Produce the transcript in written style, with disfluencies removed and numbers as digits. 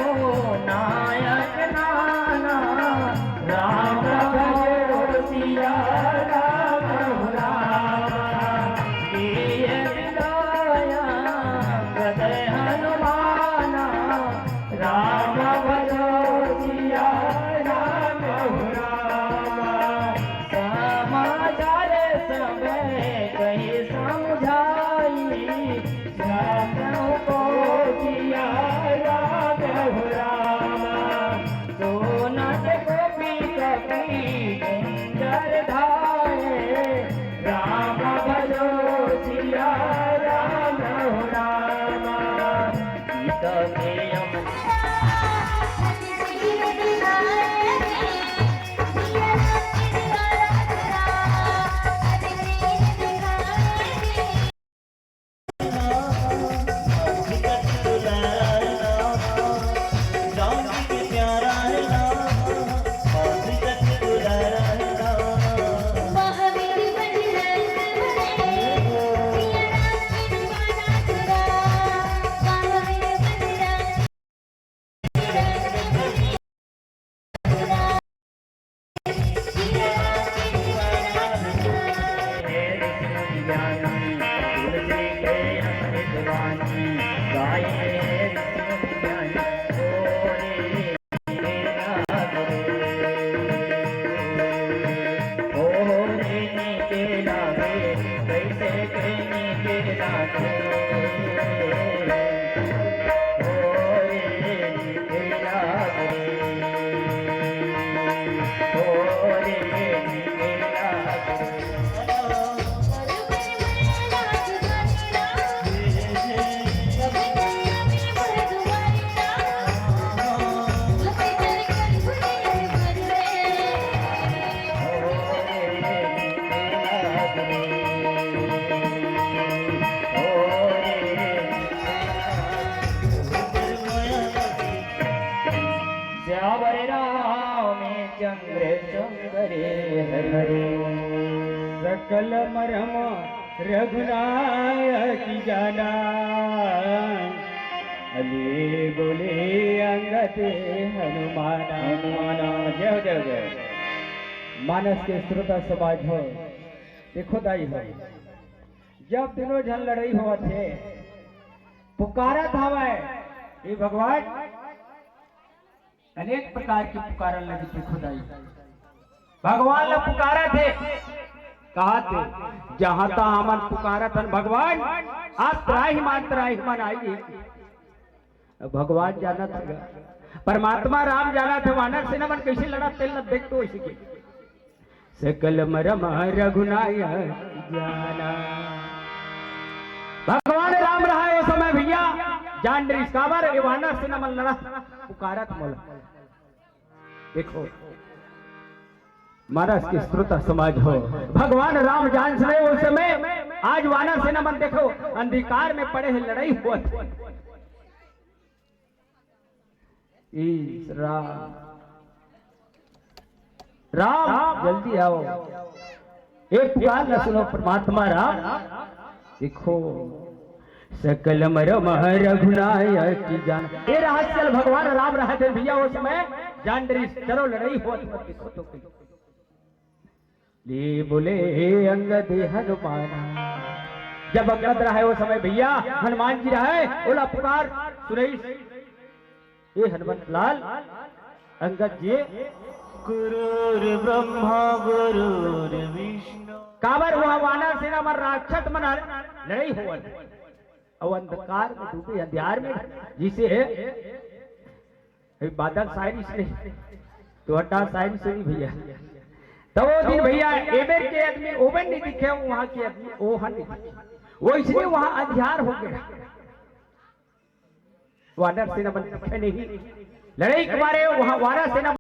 नायक नाना राम भजो सिया राम राम दिए विदाया हृदय हनुमाना राम भजो सिया राम राम समाचार सब कही समझाई को किया राम राम सोनत गोपी कपी कुंजर धाये राम भजो सिया राम राम सीता के सकल मरम रघुनायक जाना अली बोले अंगद हनुमाना हनुमाना जय जय जय मानस के श्रोता समाज हो देखो दाई हो जब तीनों जन लड़ाई हुआ थे पुकारा था ये भगवान अनेक प्रकार की पुकारा लगी थी खुदाई भगवान ने पुकारा थे कहा थे जहां था हमन पुकारा था भगवान आप त्राही मान आइए भगवान जाना था परमात्मा राम जाना था वानर से नमन कैसे लड़ा तेल न देख तो इसी के सकल मरम रघुनायक जाना भगवान राम रहा है वो समय भैया जान डरी काबर वानर से नमन लड़ा पुकारा था मोला देखो महाराज की श्रोता समाज हो भगवान राम जान से उस समय आज वानर सेना मन देखो अंधकार में पड़े हैं लड़ाई हुआ राम राम जल्दी आओ एक पुकार न सुनो परमात्मा राम देखो सकल मरम रघुनायक जान ये रहस्य भगवान राम रहे थे भैया उस समय जान डरी चलो लड़ाई हुआ देखो तो ले बोले अंगद हनुमाना जब अंगद रहा है वो समय भैया हनुमान जी रहा है बोला पुकार सुरेश ये हनुमत लाल अंगद जी गुरुर ब्रह्मा गुरुर विष्णु काबर हुआ वानर सेना मन राक्षस मन लड़ाई हुआ और अंधकार में डूबे अंधियार में जिसे बादल शायरी से तो हटा शायरी से भैया तो वो दिन भैया एबेर के आदमी ओबन नहीं दिखे वहां के आदमी ओहन नहीं दिखे वो इसलिए वहां अंधियार हो गया वानर सेना बन नहीं लड़ाई के मारे वहां वानर सेना